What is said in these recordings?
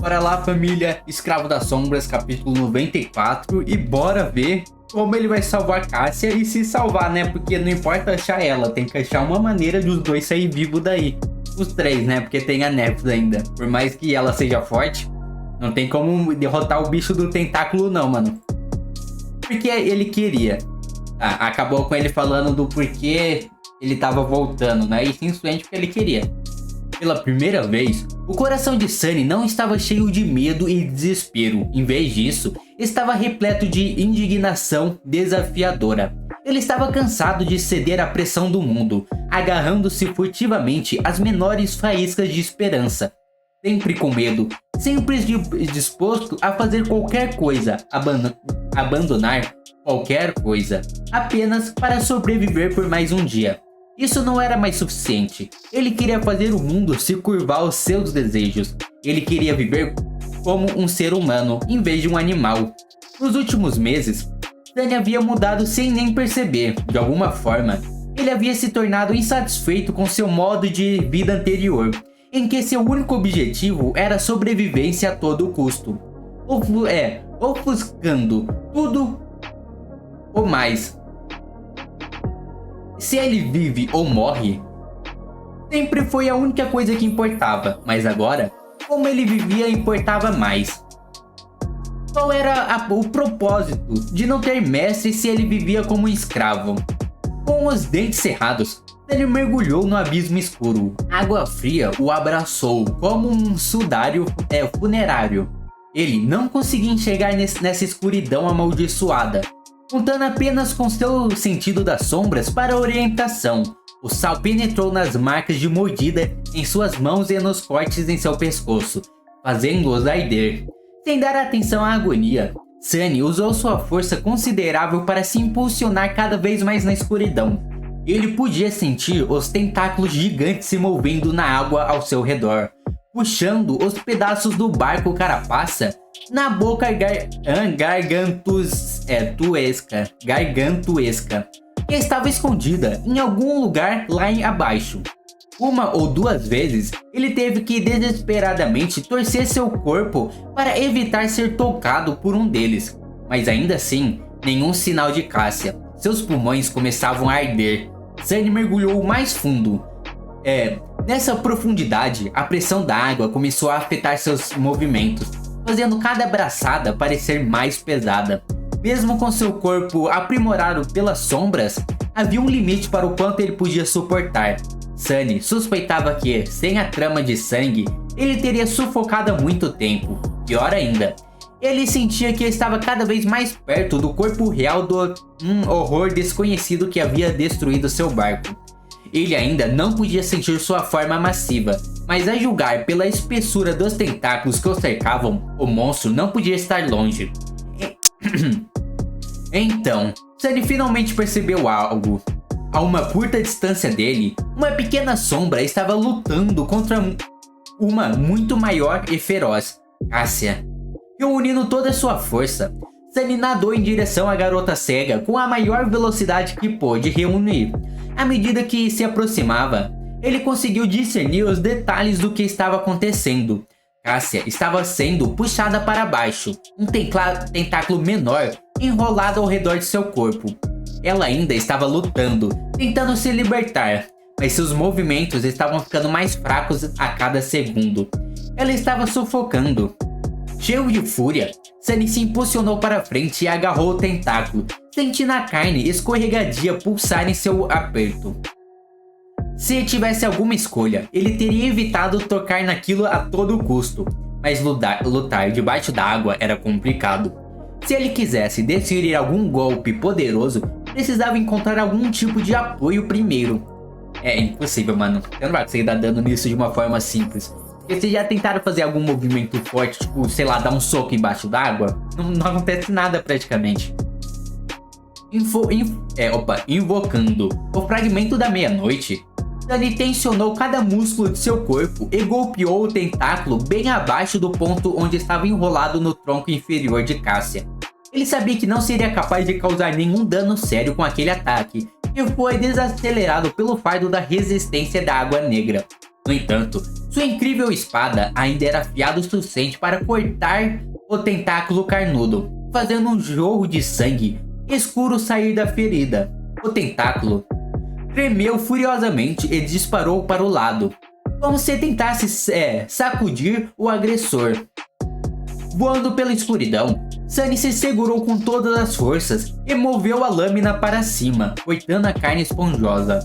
Bora lá, família, Escravo das Sombras, capítulo 94, e bora ver como ele vai salvar Cassia e se salvar, né? Porque não importa achar ela, tem que achar uma maneira de os dois sair vivos daí. Os três, né? Porque tem a Nephis ainda. Por mais que ela seja forte, não tem como derrotar o bicho do tentáculo não, mano. Porque ele queria. Tá, acabou com ele falando do porquê ele tava voltando, né? E simplesmente porque ele queria. Pela primeira vez, o coração de Sunny não estava cheio de medo e desespero. Em vez disso, estava repleto de indignação desafiadora. Ele estava cansado de ceder à pressão do mundo, agarrando-se furtivamente às menores faíscas de esperança. Sempre com medo, sempre disposto a fazer qualquer coisa, abandonar qualquer coisa, apenas para sobreviver por mais um dia. Isso não era mais suficiente. Ele queria fazer o mundo se curvar aos seus desejos. Ele queria viver como um ser humano, em vez de um animal. Nos últimos meses, Sunny havia mudado sem nem perceber. De alguma forma, ele havia se tornado insatisfeito com seu modo de vida anterior, em que seu único objetivo era sobrevivência a todo custo. Ofuscando tudo ou mais. Se ele vive ou morre, sempre foi a única coisa que importava, mas agora, como ele vivia importava mais. Qual era o propósito de não ter mestre se ele vivia como um escravo? Com os dentes cerrados, ele mergulhou no abismo escuro. A água fria o abraçou como um sudário funerário. Ele não conseguia enxergar nessa escuridão amaldiçoada, contando apenas com seu sentido das sombras para orientação. O sal penetrou nas marcas de mordida em suas mãos e nos cortes em seu pescoço, fazendo-os arder. Sem dar atenção à agonia, Sunny usou sua força considerável para se impulsionar cada vez mais na escuridão. Ele podia sentir os tentáculos gigantes se movendo na água ao seu redor, puxando os pedaços do barco carapaça na boca gargantuesca, que estava escondida em algum lugar lá abaixo. Uma ou duas vezes, ele teve que desesperadamente torcer seu corpo para evitar ser tocado por um deles, mas ainda assim, nenhum sinal de Cassia. Seus pulmões começavam a arder. Sunny mergulhou mais fundo. Nessa profundidade, a pressão da água começou a afetar seus movimentos, fazendo cada braçada parecer mais pesada. Mesmo com seu corpo aprimorado pelas sombras, havia um limite para o quanto ele podia suportar. Sunny suspeitava que, sem a trama de sangue, ele teria sufocado há muito tempo. Pior ainda, ele sentia que estava cada vez mais perto do corpo real do horror desconhecido que havia destruído seu barco. Ele ainda não podia sentir sua forma massiva, mas a julgar pela espessura dos tentáculos que o cercavam, o monstro não podia estar longe. Então, Sunny finalmente percebeu algo. A uma curta distância dele, uma pequena sombra estava lutando contra uma muito maior e feroz, Cassia. Reunindo toda a sua força, Sunny nadou em direção à garota cega com a maior velocidade que pôde reunir. À medida que se aproximava, ele conseguiu discernir os detalhes do que estava acontecendo. Cassia estava sendo puxada para baixo, um tentáculo menor enrolado ao redor de seu corpo. Ela ainda estava lutando, tentando se libertar, mas seus movimentos estavam ficando mais fracos a cada segundo. Ela estava sufocando. Cheio de fúria, Sunny se impulsionou para frente e agarrou o tentáculo, sentindo a carne escorregadia pulsar em seu aperto. Se tivesse alguma escolha, ele teria evitado tocar naquilo a todo custo, mas lutar debaixo da água era complicado. Se ele quisesse desferir algum golpe poderoso, precisava encontrar algum tipo de apoio primeiro. É impossível, mano. Você não vai conseguir dar dano nisso de uma forma simples. Porque vocês já tentaram fazer algum movimento forte, tipo, sei lá, dar um soco embaixo d'água? Não acontece nada praticamente. Invocando o fragmento da meia-noite, Sunny tensionou cada músculo de seu corpo e golpeou o tentáculo bem abaixo do ponto onde estava enrolado no tronco inferior de Cassia. Ele sabia que não seria capaz de causar nenhum dano sério com aquele ataque, e foi desacelerado pelo fardo da resistência da água negra. No entanto, sua incrível espada ainda era afiada o suficiente para cortar o tentáculo carnudo, fazendo um jorro de sangue escuro sair da ferida. O tentáculo tremeu furiosamente e disparou para o lado, como se tentasse sacudir o agressor. Voando pela escuridão, Sunny se segurou com todas as forças e moveu a lâmina para cima, cortando a carne esponjosa.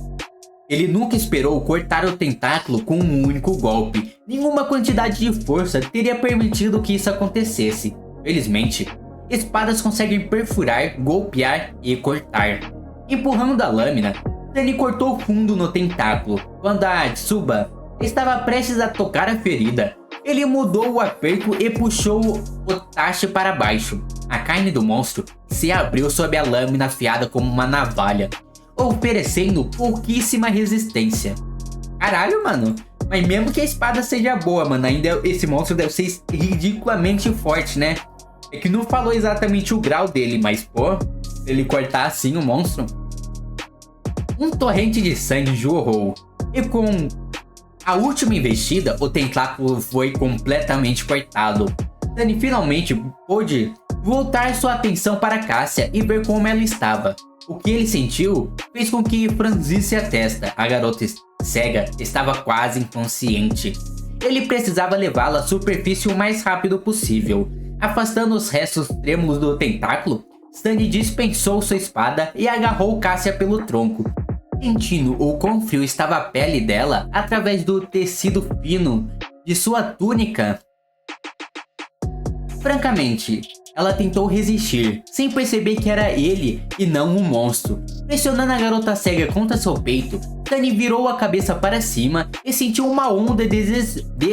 Ele nunca esperou cortar o tentáculo com um único golpe. Nenhuma quantidade de força teria permitido que isso acontecesse. Felizmente, espadas conseguem perfurar, golpear e cortar. Empurrando a lâmina, Sunny cortou fundo no tentáculo. Quando a Tsuba estava prestes a tocar a ferida, ele mudou o aperto e puxou o tache para baixo. A carne do monstro se abriu sob a lâmina afiada como uma navalha, oferecendo pouquíssima resistência. Caralho, mano. Mas mesmo que a espada seja boa, mano, ainda esse monstro deve ser ridiculamente forte, né? É que não falou exatamente o grau dele, mas, pô, ele cortar assim o monstro. Um torrente de sangue jorrou, e com a última investida, o tentáculo foi completamente cortado. Sunny finalmente pôde voltar sua atenção para Cassia e ver como ela estava. O que ele sentiu fez com que franzisse a testa. A garota cega estava quase inconsciente. Ele precisava levá-la à superfície o mais rápido possível. Afastando os restos trêmulos do tentáculo, Sunny dispensou sua espada e agarrou Cassia pelo tronco, sentindo o quão frio estava a pele dela através do tecido fino de sua túnica. Francamente, ela tentou resistir, sem perceber que era ele e não um monstro. Pressionando a garota cega contra seu peito, Sunny virou a cabeça para cima e sentiu uma onda de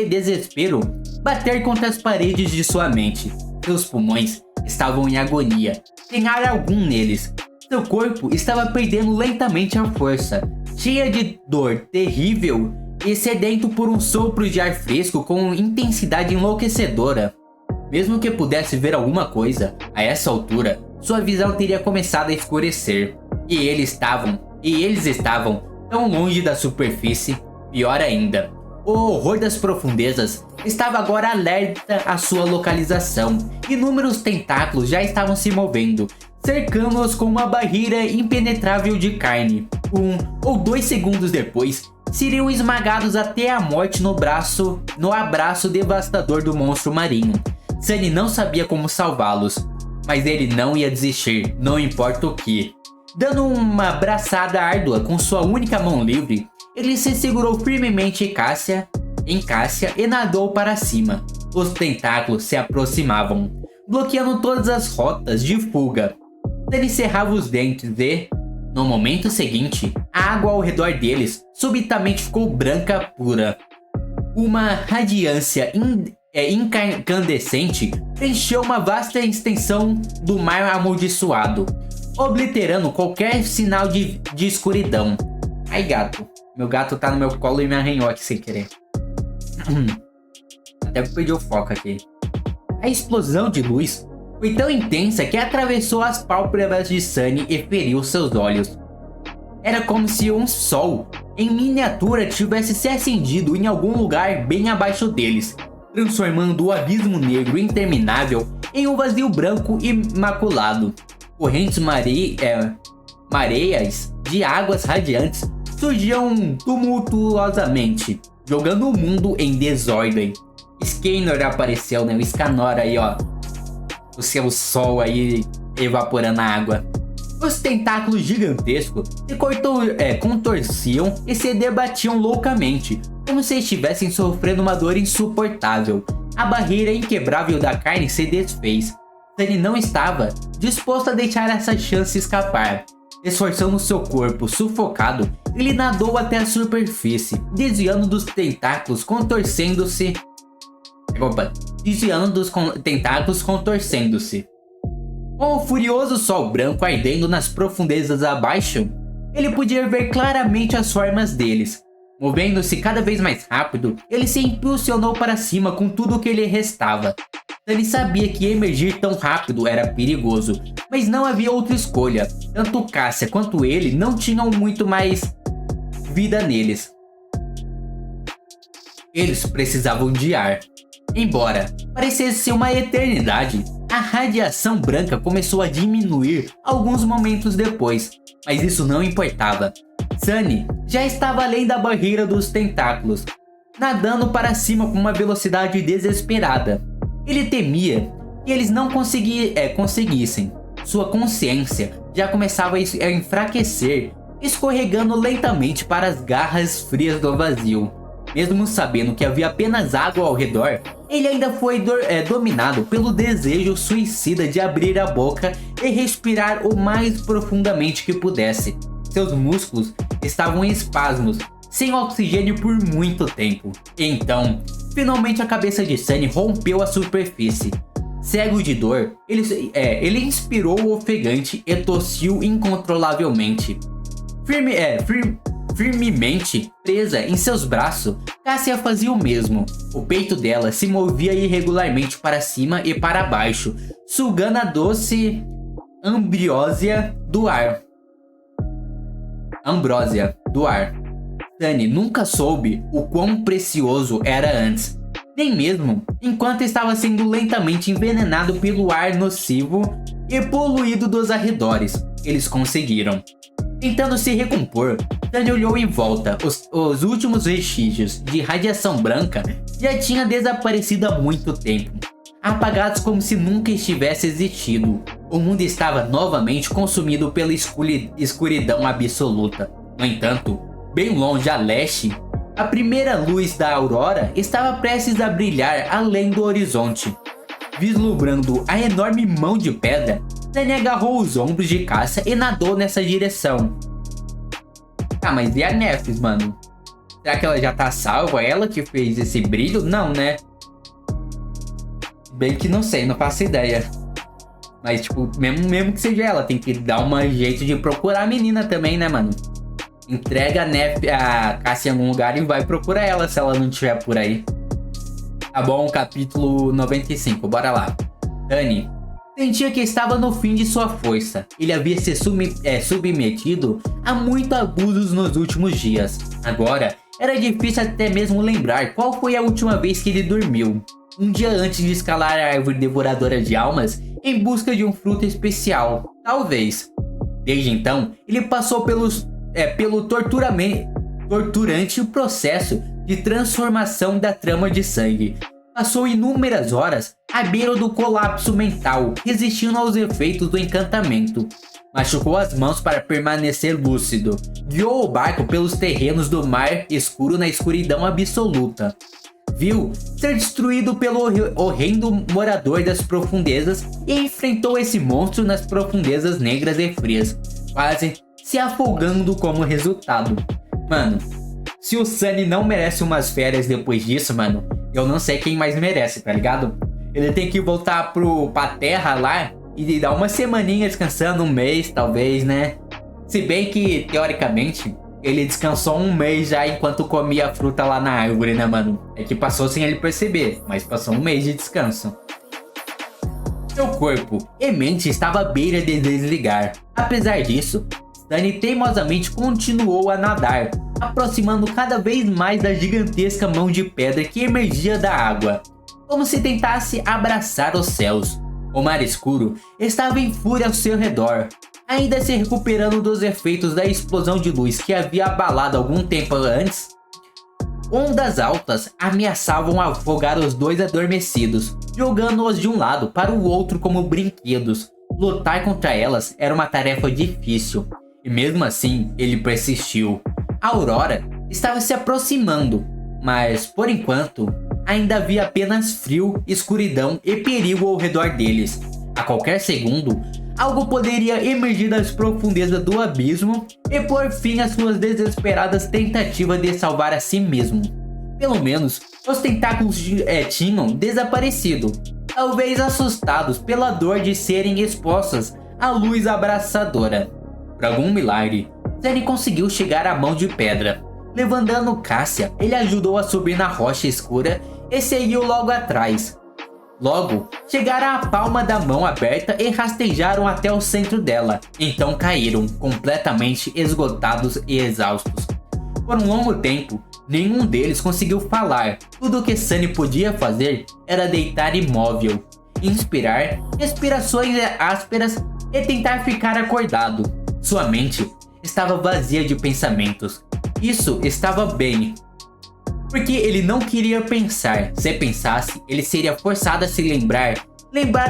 desespero bater contra as paredes de sua mente. Seus pulmões estavam em agonia, sem ar algum neles. Seu corpo estava perdendo lentamente a força, cheia de dor terrível e sedento por um sopro de ar fresco com intensidade enlouquecedora. Mesmo que pudesse ver alguma coisa, a essa altura, sua visão teria começado a escurecer. E eles estavam tão longe da superfície, pior ainda. O horror das profundezas estava agora alerta à sua localização. Inúmeros tentáculos já estavam se movendo, cercando-os com uma barreira impenetrável de carne. 1 ou 2 segundos depois, seriam esmagados até a morte no abraço devastador do monstro marinho. Sunny não sabia como salvá-los, mas ele não ia desistir, não importa o que. Dando uma braçada árdua com sua única mão livre, ele se segurou firmemente em Cassia e nadou para cima. Os tentáculos se aproximavam, bloqueando todas as rotas de fuga. Ele cerrava os dentes e, no momento seguinte, a água ao redor deles subitamente ficou branca pura. Uma radiância incandescente preencheu uma vasta extensão do mar amaldiçoado, obliterando qualquer sinal de escuridão. Ai, gato. Meu gato tá no meu colo e me arranhou aqui sem querer. Até perdi o foco aqui. A explosão de luz foi tão intensa que atravessou as pálpebras de Sunny e feriu seus olhos. Era como se um sol em miniatura tivesse se acendido em algum lugar bem abaixo deles, transformando o abismo negro interminável em um vazio branco e maculado. Correntes mareias de águas radiantes surgiam tumultuosamente, jogando o mundo em desordem. Scanor apareceu, né? O Scanor aí, ó. O seu sol aí evaporando a água. Os tentáculos gigantescos se contorciam e se debatiam loucamente, como se estivessem sofrendo uma dor insuportável. A barreira inquebrável da carne se desfez. Sunny não estava disposto a deixar essa chance escapar. Esforçando seu corpo sufocado, ele nadou até a superfície, desviando dos tentáculos contorcendo-se. Com o furioso sol branco ardendo nas profundezas abaixo, ele podia ver claramente as formas deles. Movendo-se cada vez mais rápido, ele se impulsionou para cima com tudo o que lhe restava. Ele sabia que emergir tão rápido era perigoso, mas não havia outra escolha. Tanto Cassia quanto ele não tinham muito mais vida neles. Eles precisavam de ar. Embora parecesse ser uma eternidade, a radiação branca começou a diminuir alguns momentos depois, mas isso não importava. Sunny já estava além da barreira dos tentáculos, nadando para cima com uma velocidade desesperada. Ele temia que eles não conseguissem. Sua consciência já começava a enfraquecer, escorregando lentamente para as garras frias do vazio. Mesmo sabendo que havia apenas água ao redor, ele ainda foi dominado pelo desejo suicida de abrir a boca e respirar o mais profundamente que pudesse. Seus músculos estavam em espasmos, sem oxigênio por muito tempo. Então, finalmente a cabeça de Sunny rompeu a superfície. Cego de dor, ele inspirou ofegante e tossiu incontrolavelmente. Firmemente presa em seus braços, Cassia fazia o mesmo. O peito dela se movia irregularmente para cima e para baixo, sugando a doce ambrósia do ar. Sunny nunca soube o quão precioso era antes, nem mesmo enquanto estava sendo lentamente envenenado pelo ar nocivo e poluído dos arredores. Eles conseguiram. Tentando se recompor, Sunny olhou em volta. Os últimos vestígios de radiação branca já tinham desaparecido há muito tempo, apagados como se nunca estivesse existido. O mundo estava novamente consumido pela escuridão absoluta. No entanto, bem longe a leste, a primeira luz da aurora estava prestes a brilhar além do horizonte. Vislumbrando a enorme mão de pedra, Sunny agarrou os ombros de Cassia e nadou nessa direção. Ah, mas e a Nephis, mano? Será que ela já tá salva? Ela que fez esse brilho? Não, né? Bem que não sei, não faço ideia. Mas, tipo, mesmo que seja ela, tem que dar um jeito de procurar a menina também, né, mano? Entrega a Cassia em algum lugar e vai procurar ela se ela não estiver por aí. Tá bom, capítulo 95, bora lá. Sunny sentia que estava no fim de sua força. Ele havia se submetido a muitos abusos nos últimos dias. Agora, era difícil até mesmo lembrar qual foi a última vez que ele dormiu. Um dia antes de escalar a árvore devoradora de almas em busca de um fruto especial. Talvez. Desde então, ele passou pelo torturante processo de transformação da trama de sangue. Passou inúmeras horas à beira do colapso mental, resistindo aos efeitos do encantamento. Machucou as mãos para permanecer lúcido. Guiou o barco pelos terrenos do mar escuro na escuridão absoluta. Viu ser destruído pelo horrendo morador das profundezas e enfrentou esse monstro nas profundezas negras e frias, quase se afogando como resultado. Mano, se o Sunny não merece umas férias depois disso, mano, eu não sei quem mais merece, tá ligado? Ele tem que voltar pra terra lá e dar uma semaninha descansando, um mês talvez, né? Se bem que, teoricamente, ele descansou um mês já enquanto comia a fruta lá na árvore, né, mano? É que passou sem ele perceber, mas passou um mês de descanso. Seu corpo e mente estava à beira de desligar. Apesar disso, Sunny teimosamente continuou a nadar, aproximando cada vez mais da gigantesca mão de pedra que emergia da água, como se tentasse abraçar os céus. O mar escuro estava em fúria ao seu redor, ainda se recuperando dos efeitos da explosão de luz que havia abalado algum tempo antes. Ondas altas ameaçavam afogar os dois adormecidos, jogando-os de um lado para o outro como brinquedos. Lutar contra elas era uma tarefa difícil, e mesmo assim ele persistiu. A aurora estava se aproximando, mas por enquanto ainda havia apenas frio, escuridão e perigo ao redor deles. A qualquer segundo, algo poderia emergir das profundezas do abismo e pôr fim às suas desesperadas tentativas de salvar a si mesmo. Pelo menos, os tentáculos tinham desaparecido, talvez assustados pela dor de serem expostas à luz abraçadora. Por algum milagre, Sunny conseguiu chegar à mão de pedra. Levantando Cassia, ele ajudou a subir na rocha escura e seguiu logo atrás. Logo, chegaram à palma da mão aberta e rastejaram até o centro dela. Então caíram, completamente esgotados e exaustos. Por um longo tempo, nenhum deles conseguiu falar. Tudo o que Sunny podia fazer era deitar imóvel, inspirar respirações ásperas e tentar ficar acordado. Sua mente estava vazia de pensamentos. Isso estava bem, porque ele não queria pensar. Se pensasse, ele seria forçado a se lembrar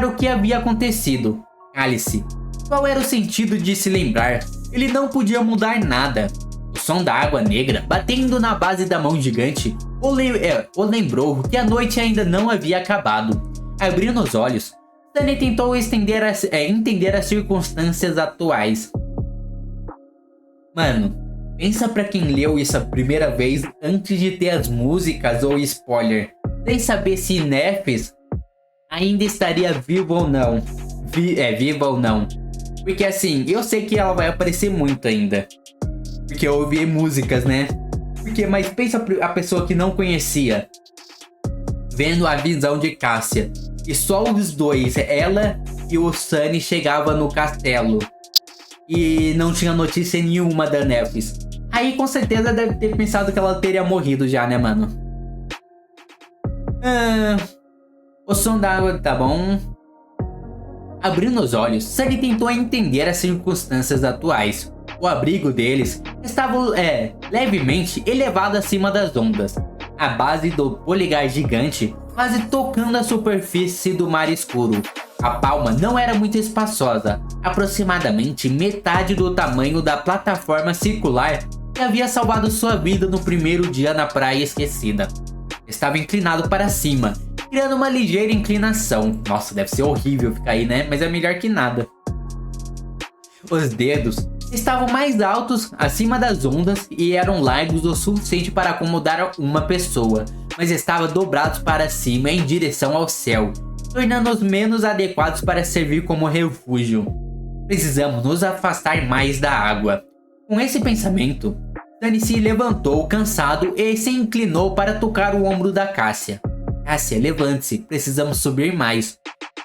o que havia acontecido. Alice, qual era o sentido de se lembrar? Ele não podia mudar nada. O som da água negra batendo na base da mão gigante o lembrou que a noite ainda não havia acabado. Abrindo os olhos, Sunny tentou entender as circunstâncias atuais. Mano, pensa pra quem leu isso a primeira vez antes de ter as músicas ou spoiler, sem saber se Nefes ainda estaria viva ou não. Viva ou não. Porque assim, eu sei que ela vai aparecer muito ainda, porque eu ouvi músicas, né? Mas pensa a pessoa que não conhecia, vendo a visão de Cassia, e só os dois, ela e o Sunny, chegava no castelo e não tinha notícia nenhuma da Nefes. Aí com certeza deve ter pensado que ela teria morrido já, né, mano? O som da água tá bom. Abrindo os olhos, Sunny tentou entender as circunstâncias atuais. O abrigo deles estava levemente elevado acima das ondas, a base do polegar gigante quase tocando a superfície do mar escuro. A palma não era muito espaçosa, aproximadamente metade do tamanho da plataforma circular que havia salvado sua vida no primeiro dia na praia esquecida. Estava inclinado para cima, criando uma ligeira inclinação. Nossa, deve ser horrível ficar aí, né? Mas é melhor que nada. Os dedos estavam mais altos acima das ondas e eram largos o suficiente para acomodar uma pessoa, mas estavam dobrados para cima em direção ao céu, tornando-os menos adequados para servir como refúgio. Precisamos nos afastar mais da água. Com esse pensamento, Sunny se levantou cansado e se inclinou para tocar o ombro da Cassia. Cassia, levante-se, precisamos subir mais.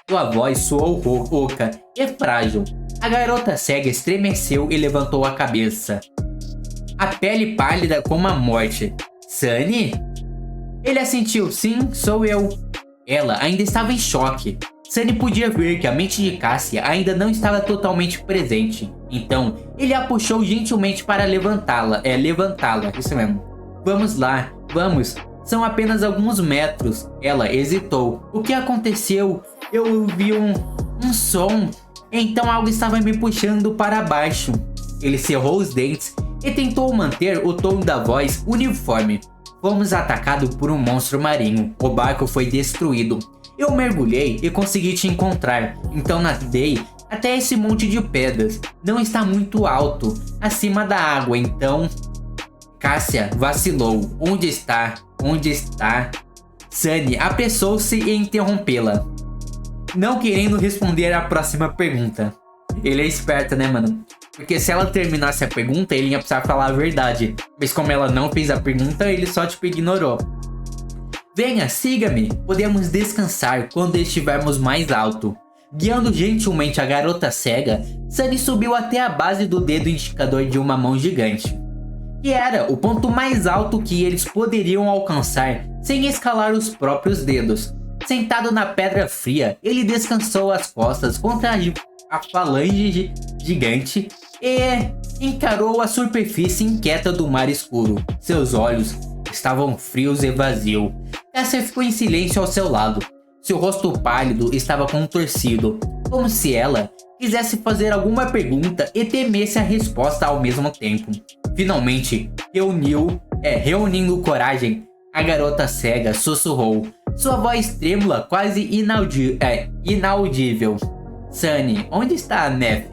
Sua voz soou rouca e frágil. A garota cega estremeceu e levantou a cabeça, a pele pálida como a morte. Sunny? Ele assentiu. Sim, sou eu. Ela ainda estava em choque. Sunny podia ver que a mente de Cassia ainda não estava totalmente presente. Então, ele a puxou gentilmente para levantá-la. Isso mesmo. Vamos lá, vamos. São apenas alguns metros. Ela hesitou. O que aconteceu? Eu ouvi um som. Então algo estava me puxando para baixo. Ele cerrou os dentes e tentou manter o tom da voz uniforme. Fomos atacados por um monstro marinho. O barco foi destruído. Eu mergulhei e consegui te encontrar. Então nadei até esse monte de pedras. Não está muito alto, acima da água, então... Cassia vacilou. Onde está? Onde está? Sunny apressou-se em interrompê-la, não querendo responder a próxima pergunta. Ele é esperto, né, mano? Porque se ela terminasse a pergunta, ele ia precisar falar a verdade. Mas como ela não fez a pergunta, ele só tipo ignorou. Venha, siga-me. Podemos descansar quando estivermos mais alto. Guiando gentilmente a garota cega, Sunny subiu até a base do dedo indicador de uma mão gigante, que era o ponto mais alto que eles poderiam alcançar sem escalar os próprios dedos. Sentado na pedra fria, ele descansou as costas contra a falange gigante e encarou a superfície inquieta do mar escuro. Seus olhos estavam frios e vazios. Cassia ficou em silêncio ao seu lado. Seu rosto pálido estava contorcido, como se ela quisesse fazer alguma pergunta e temesse a resposta ao mesmo tempo. Finalmente, reunindo coragem, a garota cega sussurrou, sua voz trêmula quase inaudível. Sunny, onde está a Nef?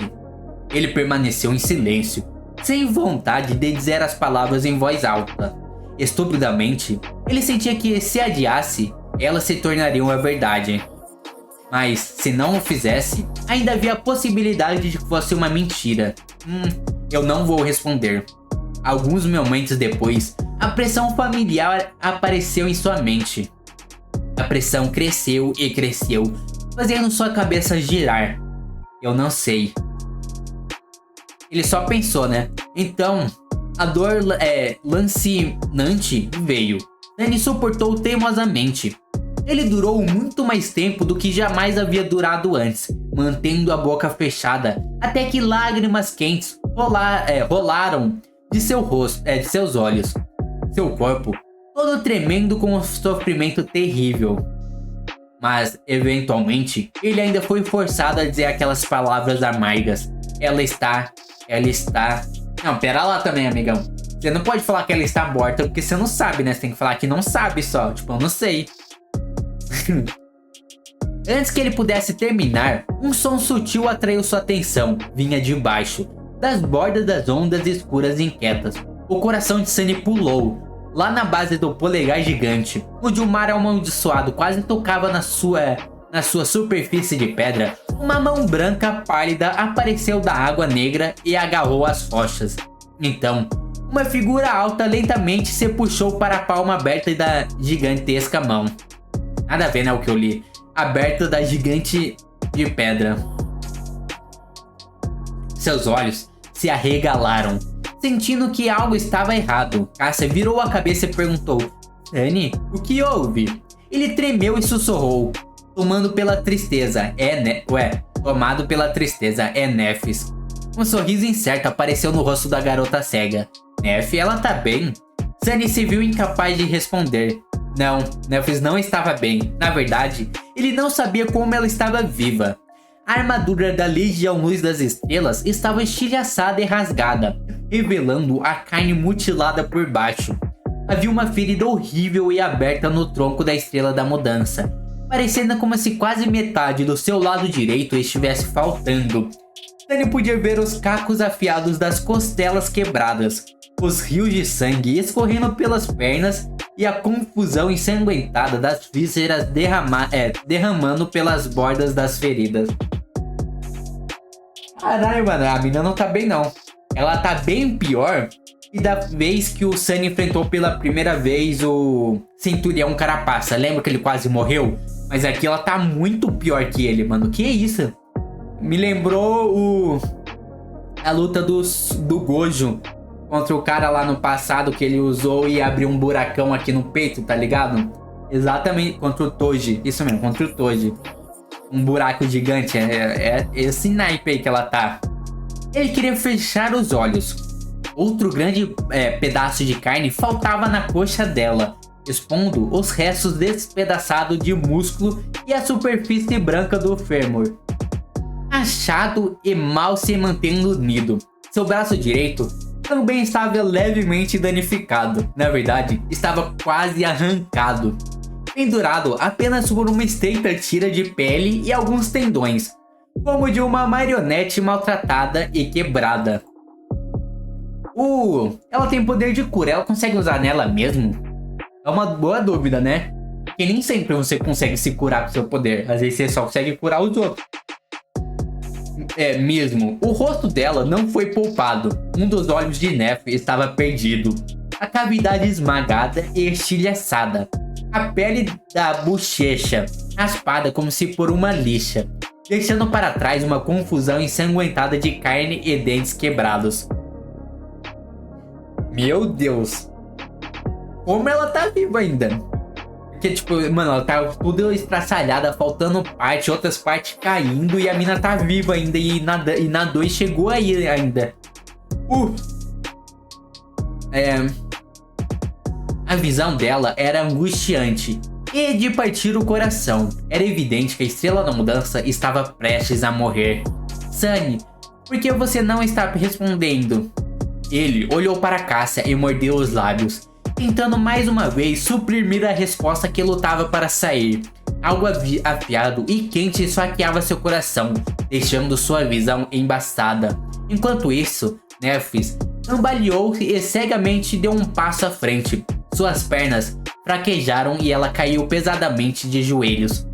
Ele permaneceu em silêncio, sem vontade de dizer as palavras em voz alta. Estupidamente, ele sentia que se adiasse, elas se tornariam a verdade. Mas, se não o fizesse, ainda havia a possibilidade de que fosse uma mentira. Eu não vou responder. Alguns momentos depois, a pressão familiar apareceu em sua mente. A pressão cresceu e cresceu, fazendo sua cabeça girar. Eu não sei. Ele só pensou, né? Então, A dor lancinante veio. Sunny suportou teimosamente. Ele durou muito mais tempo do que jamais havia durado antes, mantendo a boca fechada, até que lágrimas quentes rolaram de seu rosto, de seus olhos. Seu corpo, todo tremendo com um sofrimento terrível. Mas, eventualmente, ele ainda foi forçado a dizer aquelas palavras amargas. Ela está... Não, pera lá também, amigão. Você não pode falar que ela está morta porque você não sabe, né? Você tem que falar que não sabe só. Tipo, eu não sei. Antes que ele pudesse terminar, um som sutil atraiu sua atenção. Vinha de baixo, das bordas das ondas escuras e inquietas. O coração de Sunny pulou. Lá na base do polegar gigante, onde o mar amaldiçoado quase tocava na sua superfície de pedra, uma mão branca pálida apareceu da água negra e agarrou as rochas. Então, uma figura alta lentamente se puxou para a palma aberta da gigantesca mão. Nada a ver, né, o que eu li. Aberta da gigante de pedra. Seus olhos se arregalaram, sentindo que algo estava errado. Cassia virou a cabeça e perguntou: Sunny, o que houve? Ele tremeu e sussurrou, tomado pela tristeza. É Nefis. Um sorriso incerto apareceu no rosto da garota cega. Nef, ela tá bem? Sunny se viu incapaz de responder. Não, Nefis não estava bem. Na verdade, ele não sabia como ela estava viva. A armadura da Legião Luz das Estrelas estava estilhaçada e rasgada, revelando a carne mutilada por baixo. Havia uma ferida horrível e aberta no tronco da Estrela da Mudança, parecendo como se quase metade do seu lado direito estivesse faltando. Sunny podia ver os cacos afiados das costelas quebradas, os rios de sangue escorrendo pelas pernas e a confusão ensanguentada das vísceras derramando pelas bordas das feridas. Caralho, mano, a mina não tá bem não. Ela tá bem pior que da vez que o Sunny enfrentou pela primeira vez o Centurião Carapaça. Lembra que ele quase morreu? Mas aqui ela tá muito pior que ele, mano. Que isso? Me lembrou a luta do Gojo contra o cara lá no passado, que ele usou e abriu um buracão aqui no peito, tá ligado? Exatamente, contra o Toji. Isso mesmo, contra o Toji. Um buraco gigante, é esse naipe aí que ela tá. Ele queria fechar os olhos. Outro grande pedaço de carne faltava na coxa dela, expondo os restos despedaçados de músculo e a superfície branca do fêmur, achado e mal se mantendo unido. Seu braço direito também estava levemente danificado. Na verdade, estava quase arrancado, pendurado apenas por uma estreita tira de pele e alguns tendões, como de uma marionete maltratada e quebrada. Ela tem poder de cura, ela consegue usar nela mesmo? É uma boa dúvida, né? Porque nem sempre você consegue se curar com seu poder, às vezes você só consegue curar os outros. Mesmo, o rosto dela não foi poupado. Um dos olhos de Nef estava perdido, a cavidade esmagada e estilhaçada, a pele da bochecha raspada como se por uma lixa, deixando para trás uma confusão ensanguentada de carne e dentes quebrados. Meu Deus! Como ela tá viva ainda? Porque, tipo, mano, ela tá tudo estraçalhada, faltando parte, outras partes caindo, e a mina tá viva ainda, e nadou e chegou aí ainda. A visão dela era angustiante e de partir o coração. Era evidente que a Estrela da Mudança estava prestes a morrer. Sunny, por que você não está respondendo? Ele olhou para Cassia e mordeu os lábios, tentando mais uma vez suprimir a resposta que lutava para sair. Algo afiado e quente esfaqueava seu coração, deixando sua visão embaçada. Enquanto isso, Nefis cambaleou-se e cegamente deu um passo à frente. Suas pernas fraquejaram e ela caiu pesadamente de joelhos,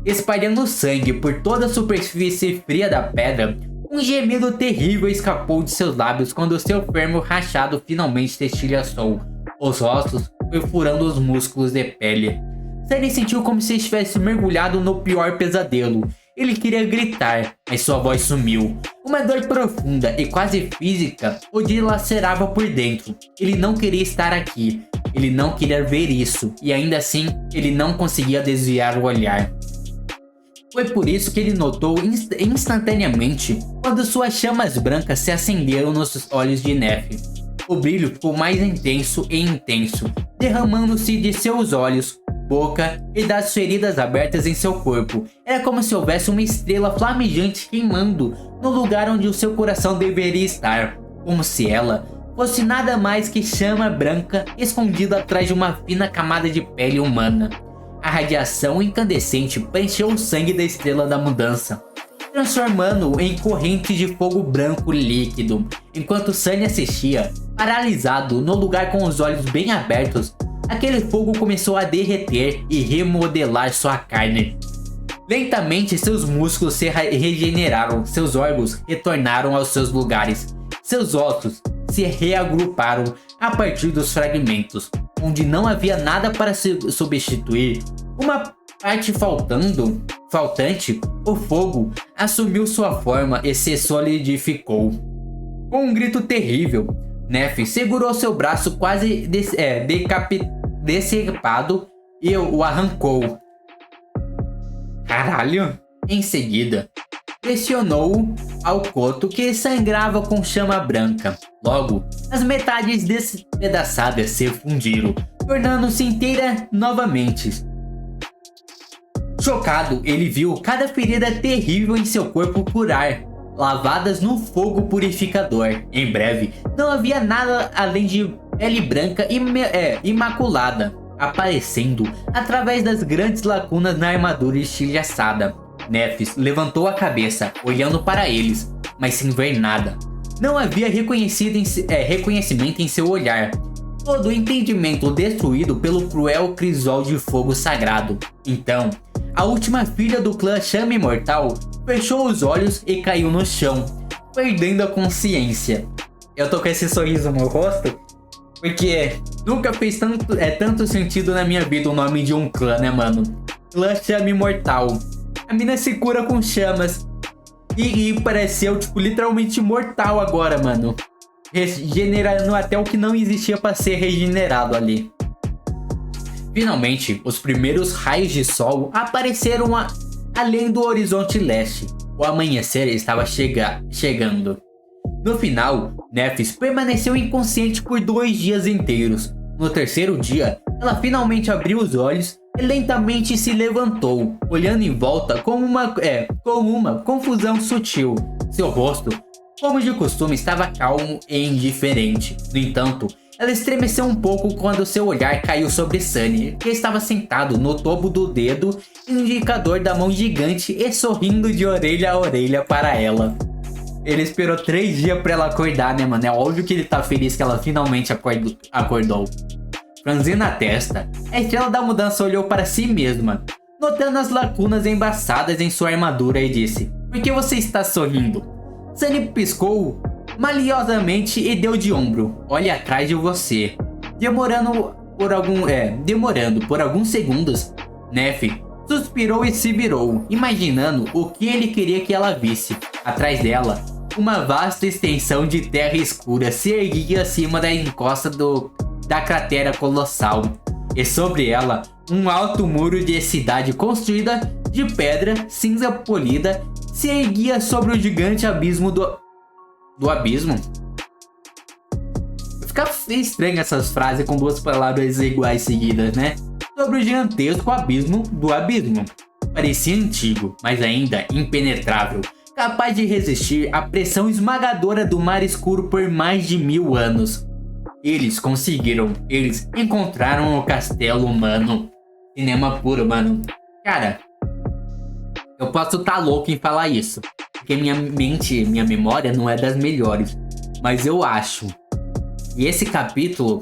espalhando sangue por toda a superfície fria da pedra. Um gemido terrível escapou de seus lábios quando seu fêmur rachado finalmente se estilhaçou, os ossos perfurando os músculos de pele. Sunny sentiu como se estivesse mergulhado no pior pesadelo, Ele queria gritar, mas sua voz sumiu. Uma dor profunda e quase física o dilacerava por dentro. Ele não queria estar aqui. Ele não queria ver isso. E ainda assim, ele não conseguia desviar o olhar. Foi por isso que ele notou instantaneamente quando suas chamas brancas se acenderam nos olhos de Neff. O brilho ficou mais intenso e intenso, derramando-se de seus olhos, boca e das feridas abertas em seu corpo. Era como se houvesse uma estrela flamejante queimando no lugar onde o seu coração deveria estar, como se ela fosse nada mais que chama branca escondida atrás de uma fina camada de pele humana. A radiação incandescente preencheu o sangue da estrela da mudança, transformando-o em corrente de fogo branco líquido. Enquanto Sunny assistia, paralisado no lugar com os olhos bem abertos, aquele fogo começou a derreter e remodelar sua carne. Lentamente seus músculos se regeneraram, seus órgãos retornaram aos seus lugares, seus ossos se reagruparam a partir dos fragmentos, onde não havia nada para se substituir. Uma parte faltante, o fogo assumiu sua forma e se solidificou. Com um grito terrível, Neff segurou seu braço quase decepado e o arrancou. Caralho! Em seguida, pressionou-o ao coto que sangrava com chama branca. Logo, as metades despedaçadas se fundiram, tornando-se inteira novamente. Chocado, ele viu cada ferida terrível em seu corpo curar, lavadas no fogo purificador. Em breve, não havia nada além de pele branca imaculada, aparecendo através das grandes lacunas na armadura estilhaçada. Neff levantou a cabeça, olhando para eles, mas sem ver nada. Não havia reconhecimento em seu olhar. Todo o entendimento destruído pelo cruel crisol de fogo sagrado. Então, a última filha do clã Chama Imortal fechou os olhos e caiu no chão, perdendo a consciência. Eu tô com esse sorriso no rosto porque nunca fez tanto sentido na minha vida o nome de um clã, né, mano? Clã Chama Imortal. A mina se cura com chamas e pareceu, tipo, literalmente imortal agora, mano. Regenerando até o que não existia para ser regenerado ali. Finalmente, os primeiros raios de sol apareceram além do horizonte leste. O amanhecer estava chegando. No final, Neff permaneceu inconsciente por 2 dias inteiros. No terceiro dia, ela finalmente abriu os olhos e lentamente se levantou, olhando em volta com uma confusão sutil. Seu rosto, como de costume, estava calmo e indiferente. No entanto, ela estremeceu um pouco quando seu olhar caiu sobre Sunny, que estava sentado no topo do dedo indicador da mão gigante e sorrindo de orelha a orelha para ela. Ele esperou 3 dias pra ela acordar, né, mano? É óbvio que ele tá feliz que ela finalmente acordou. Franzindo a testa, a estrela da mudança olhou para si mesma, notando as lacunas embaçadas em sua armadura e disse: "Por que você está sorrindo?" Sunny piscou maliosamente e deu de ombro: "Olhe atrás de você." Demorando por alguns segundos, Neff suspirou e se virou, imaginando o que ele queria que ela visse. Atrás dela, uma vasta extensão de terra escura se erguia acima da encosta da cratera colossal, e sobre ela, um alto muro de cidade construída de pedra cinza polida se erguia sobre o gigante abismo do abismo. Fica estranho essas frases com 2 palavras iguais seguidas, né? Sobre o gigantesco abismo do abismo. Parecia antigo, mas ainda impenetrável, capaz de resistir à pressão esmagadora do mar escuro por mais de 1000 anos. Eles encontraram o castelo humano. Cinema puro, mano. Cara, eu posso estar louco em falar isso, porque minha memória não é das melhores, mas eu acho que esse capítulo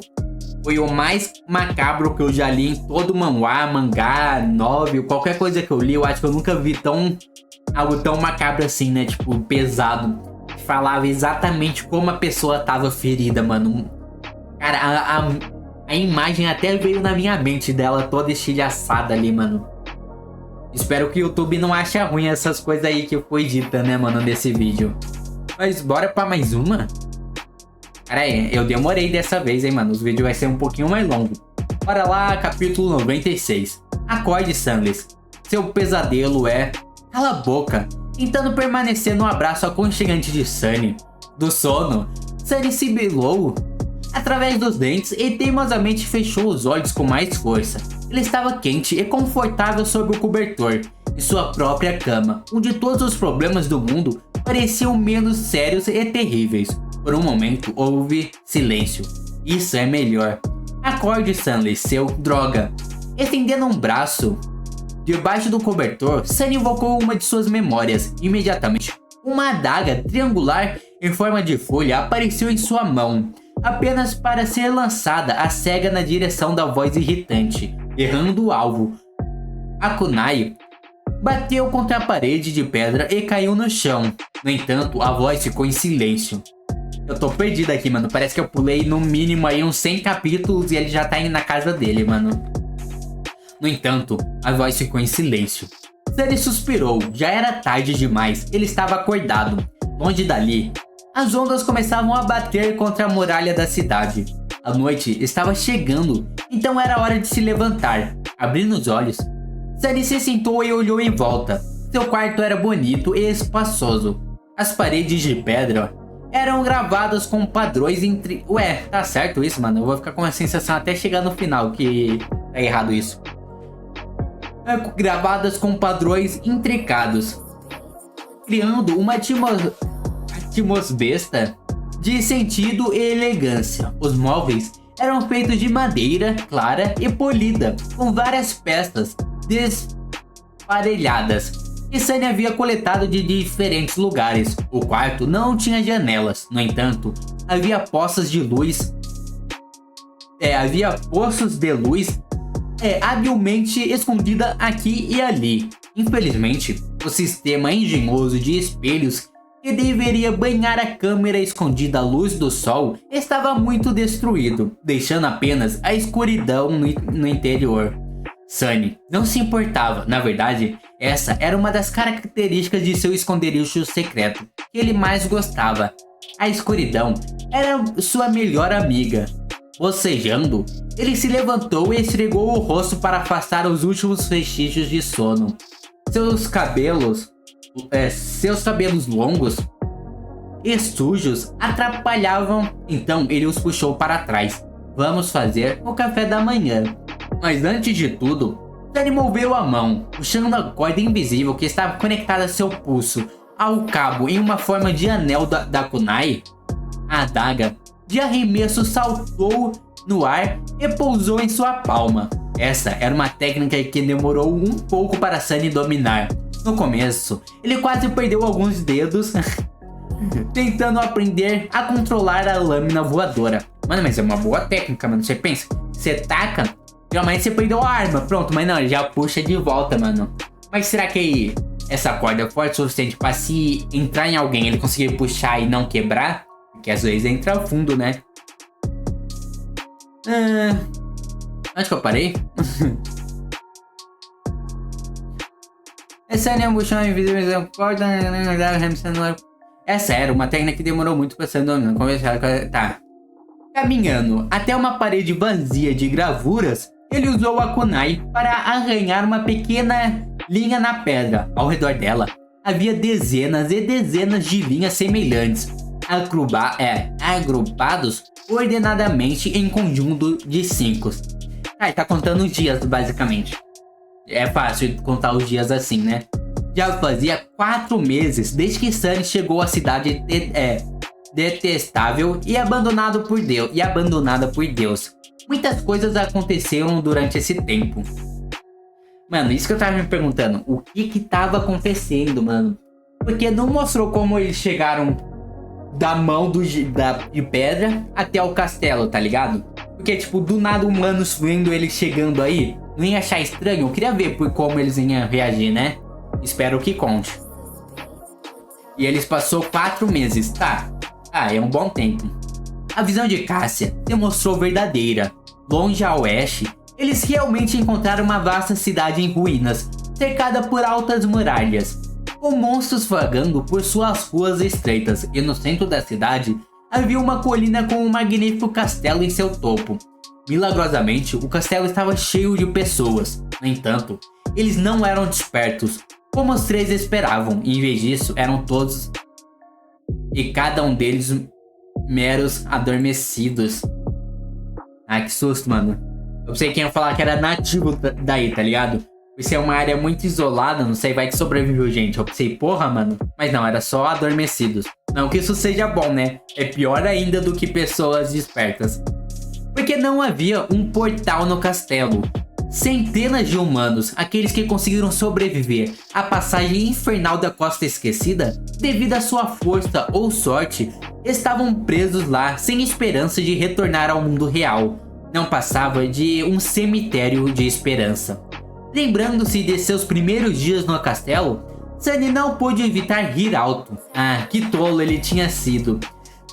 foi o mais macabro que eu já li em todo manhwa, mangá, novel, qualquer coisa que eu li. Eu acho que eu nunca vi algo tão macabro assim, né? Tipo, pesado. Falava exatamente como a pessoa tava ferida, mano. Cara, a imagem até veio na minha mente dela toda estilhaçada ali, mano. Espero que o YouTube não ache ruim essas coisas aí que eu fui dita, né, mano, nesse vídeo. Mas bora pra mais uma? Cara, eu demorei dessa vez, hein, mano. Os vídeos vai ser um pouquinho mais longo. Bora lá, capítulo 96. Acorde, Sunless. Seu pesadelo é... Cala a boca. Tentando permanecer no abraço aconchegante de Sunny. Do sono, Sunny sibilou através dos dentes e teimosamente fechou os olhos com mais força. Ele estava quente e confortável sob o cobertor de sua própria cama, onde todos os problemas do mundo pareciam menos sérios e terríveis. Por um momento houve silêncio. Isso é melhor. Acorde, Sunless, seu droga. Estendendo um braço debaixo do cobertor, Sunny invocou uma de suas memórias. Imediatamente, uma adaga triangular em forma de folha apareceu em sua mão, apenas para ser lançada a cega na direção da voz irritante, errando o alvo. A kunai bateu contra a parede de pedra e caiu no chão. No entanto, a voz ficou em silêncio. Eu tô perdido aqui, mano. Parece que eu pulei no mínimo aí uns 100 capítulos e ele já tá indo na casa dele, mano. No entanto, a voz ficou em silêncio. Sunny suspirou. Já era tarde demais. Ele estava acordado. Longe dali, as ondas começavam a bater contra a muralha da cidade. A noite estava chegando, então era hora de se levantar. Abrindo os olhos, Sunny se sentou e olhou em volta. Seu quarto era bonito e espaçoso. As paredes de pedra eram gravadas com padrões entre... Ué, tá certo isso, mano? Eu vou ficar com a sensação até chegar no final que tá errado isso. Gravadas com padrões intricados, criando uma atmosfera de sentido e elegância. Os móveis eram feitos de madeira clara e polida, com várias peças desparelhadas que Sunny havia coletado de diferentes lugares. O quarto não tinha janelas, no entanto, havia poços de luz habilmente escondida aqui e ali. Infelizmente, o sistema engenhoso de espelhos que deveria banhar a câmera escondida à luz do sol estava muito destruído, deixando apenas a escuridão no interior. Sunny não se importava. Na verdade, essa era uma das características de seu esconderijo secreto que ele mais gostava. A escuridão era sua melhor amiga. Bocejando, ele se levantou e esfregou o rosto para afastar os últimos vestígios de sono. Seus cabelos longos e sujos atrapalhavam, então ele os puxou para trás. Vamos fazer o café da manhã. Mas antes de tudo, Sunny moveu a mão, puxando a corda invisível que estava conectada a seu pulso ao cabo em uma forma de anel da kunai. A adaga de arremesso saltou no ar e pousou em sua palma. Essa era uma técnica que demorou um pouco para Sunny dominar. No começo, ele quase perdeu alguns dedos tentando aprender a controlar a lâmina voadora. Mano, mas é uma boa técnica, mano. Você pensa, você taca, geralmente você perdeu a arma, pronto, mas não, ele já puxa de volta, mano. Mas será que essa corda é forte o suficiente para se entrar em alguém, ele conseguir puxar e não quebrar? Porque às vezes entra fundo, né? Onde que eu parei? Essa é um chão invisível, corda, essa era uma técnica que demorou muito para ser dominada. Conversar, tá. Caminhando até uma parede vazia de gravuras, ele usou a kunai para arranhar uma pequena linha na pedra. Ao redor dela, havia dezenas e dezenas de linhas semelhantes, agrupados ordenadamente em conjunto de 5. Ele tá contando os dias, basicamente. É fácil contar os dias assim, né? Já fazia 4 meses desde que Sunny chegou à cidade detestável e abandonada por Deus. Muitas coisas aconteceram durante esse tempo. Mano, isso que eu tava me perguntando. O que tava acontecendo, mano? Porque não mostrou como eles chegaram da mão de pedra até o castelo, tá ligado? Porque, tipo, do nada humanos vendo eles chegando aí, não ia achar estranho? Eu queria ver por como eles iam reagir, né? Espero que conte. E eles passou 4 meses, tá? É um bom tempo. A visão de Cassia se mostrou verdadeira. Longe a oeste, eles realmente encontraram uma vasta cidade em ruínas, cercada por altas muralhas, com monstros vagando por suas ruas estreitas, e no centro da cidade havia uma colina com um magnífico castelo em seu topo. Milagrosamente, o castelo estava cheio de pessoas. No entanto, eles não eram despertos, como os três esperavam, e em vez disso, eram todos e cada um deles meros adormecidos. Ah, que susto, mano. Eu pensei que ia falar que era nativo daí, tá ligado? Isso é uma área muito isolada, não sei, vai que sobreviveu gente. Eu pensei, porra, mano. Mas não, era só adormecidos. Não que isso seja bom, né? É pior ainda do que pessoas despertas. Porque não havia um portal no castelo. Centenas de humanos, aqueles que conseguiram sobreviver à passagem infernal da Costa Esquecida, devido à sua força ou sorte, estavam presos lá sem esperança de retornar ao mundo real. Não passava de um cemitério de esperança. Lembrando-se de seus primeiros dias no castelo, Sunny não pôde evitar rir alto. Ah, que tolo ele tinha sido.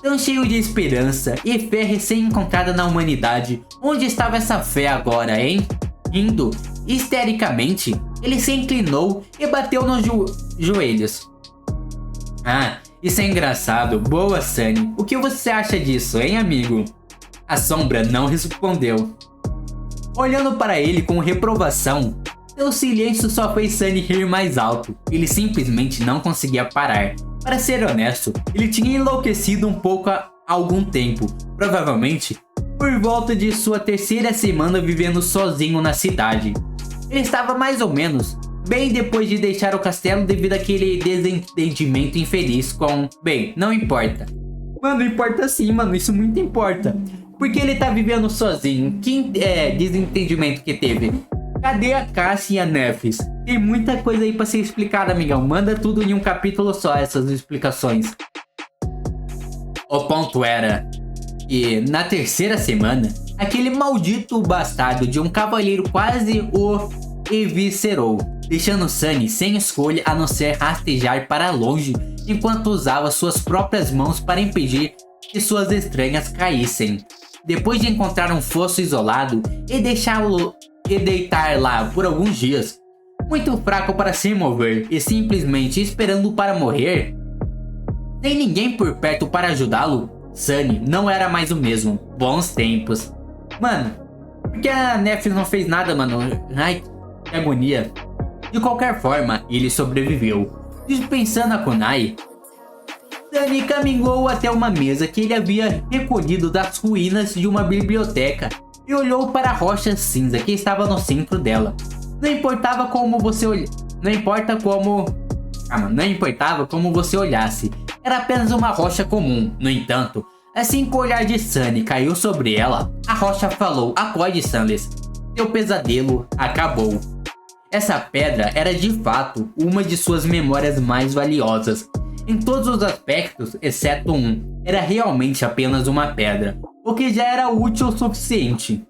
Tão cheio de esperança e fé recém-encontrada na humanidade. Onde estava essa fé agora, hein? Rindo histericamente, ele se inclinou e bateu nos joelhos. Ah, isso é engraçado. Boa, Sunny. O que você acha disso, hein, amigo? A sombra não respondeu. Olhando para ele com reprovação, seu silêncio só fez Sunny rir mais alto. Ele simplesmente não conseguia parar. Para ser honesto, ele tinha enlouquecido um pouco há algum tempo. Provavelmente por volta de sua terceira semana vivendo sozinho na cidade. Ele estava mais ou menos bem depois de deixar o castelo devido àquele desentendimento infeliz com... Bem, não importa. Mano, importa sim, mano, isso muito importa. Porque ele tá vivendo sozinho. Que desentendimento que teve? Cadê a Cassie e a Nephis? Tem muita coisa aí pra ser explicada, amigão. Manda tudo em um capítulo só, essas explicações. O ponto era... E na terceira semana, aquele maldito bastardo de um cavaleiro quase o eviscerou, deixando Sunny sem escolha a não ser rastejar para longe enquanto usava suas próprias mãos para impedir que suas entranhas caíssem. Depois de encontrar um fosso isolado e deixá-lo deitar lá por alguns dias, muito fraco para se mover e simplesmente esperando para morrer, sem ninguém por perto para ajudá-lo, Sunny não era mais o mesmo. Bons tempos. Mano, por que a Nephis não fez nada, mano? Ai, que agonia. De qualquer forma, ele sobreviveu. Dispensando a kunai, Sunny caminhou até uma mesa que ele havia recolhido das ruínas de uma biblioteca e olhou para a rocha cinza que estava no centro dela. Não importava como você Não importava como você olhasse. Era apenas uma rocha comum. No entanto, assim que o olhar de Sunny caiu sobre ela, a rocha falou: acorde, Sunless. Seu pesadelo acabou. Essa pedra era de fato uma de suas memórias mais valiosas. Em todos os aspectos, exceto um, era realmente apenas uma pedra, o que já era útil o suficiente.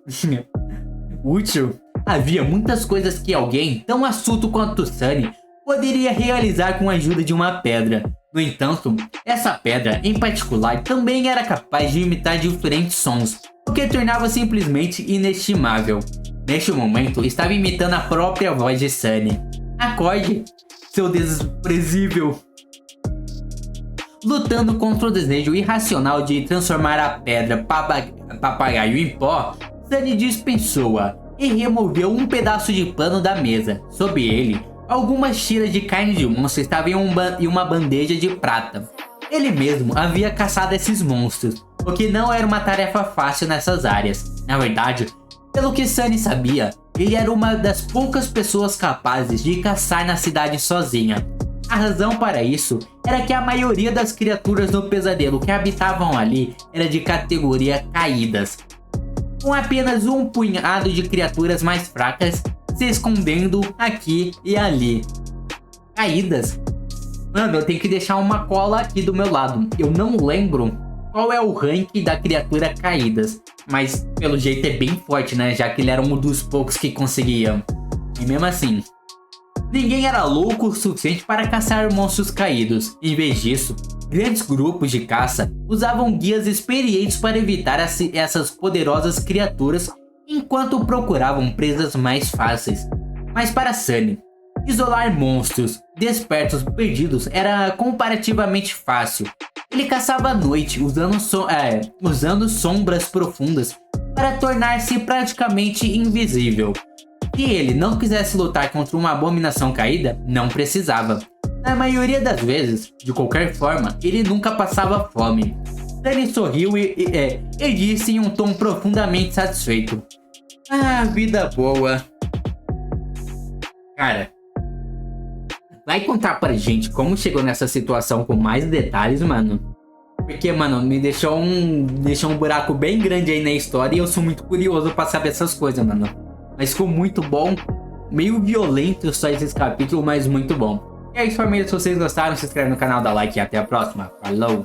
Útil? Havia muitas coisas que alguém tão astuto quanto Sunny poderia realizar com a ajuda de uma pedra. No entanto, essa pedra em particular também era capaz de imitar diferentes sons, o que tornava simplesmente inestimável. Neste momento, estava imitando a própria voz de Sunny. Acorde, seu desprezível. Lutando contra o desejo irracional de transformar a pedra papagaio em pó, Sunny dispensou-a e removeu um pedaço de pano da mesa. Sob ele, algumas tiras de carne de monstro estavam em uma bandeja de prata. Ele mesmo havia caçado esses monstros, o que não era uma tarefa fácil nessas áreas. Na verdade, pelo que Sunny sabia, ele era uma das poucas pessoas capazes de caçar na cidade sozinha. A razão para isso era que a maioria das criaturas do pesadelo que habitavam ali era de categoria caídas, com apenas um punhado de criaturas mais fracas se escondendo aqui e ali. Caídas? Mano, eu tenho que deixar uma cola aqui do meu lado. Eu não lembro qual é o rank da criatura caídas, mas pelo jeito é bem forte, né? Já que ele era um dos poucos que conseguiam. E mesmo assim, ninguém era louco o suficiente para caçar monstros caídos. Em vez disso, grandes grupos de caça usavam guias experientes para evitar essas poderosas criaturas enquanto procuravam presas mais fáceis. Mas para Sunny, Isolar monstros despertos perdidos era comparativamente fácil. Ele caçava à noite usando sombras profundas para tornar-se praticamente invisível. Se ele não quisesse lutar contra uma abominação caída, não precisava. Na maioria das vezes, de qualquer forma, ele nunca passava fome. Danny sorriu e disse em um tom profundamente satisfeito: "Ah, vida boa." Cara, vai contar pra gente como chegou nessa situação com mais detalhes, mano? Porque, mano, me deixou um buraco bem grande aí na história e eu sou muito curioso pra saber essas coisas, mano. Mas ficou muito bom, meio violento só esses capítulos, mas muito bom. E é isso, família, se vocês gostaram, se inscreve no canal, dá like e até a próxima. Falou!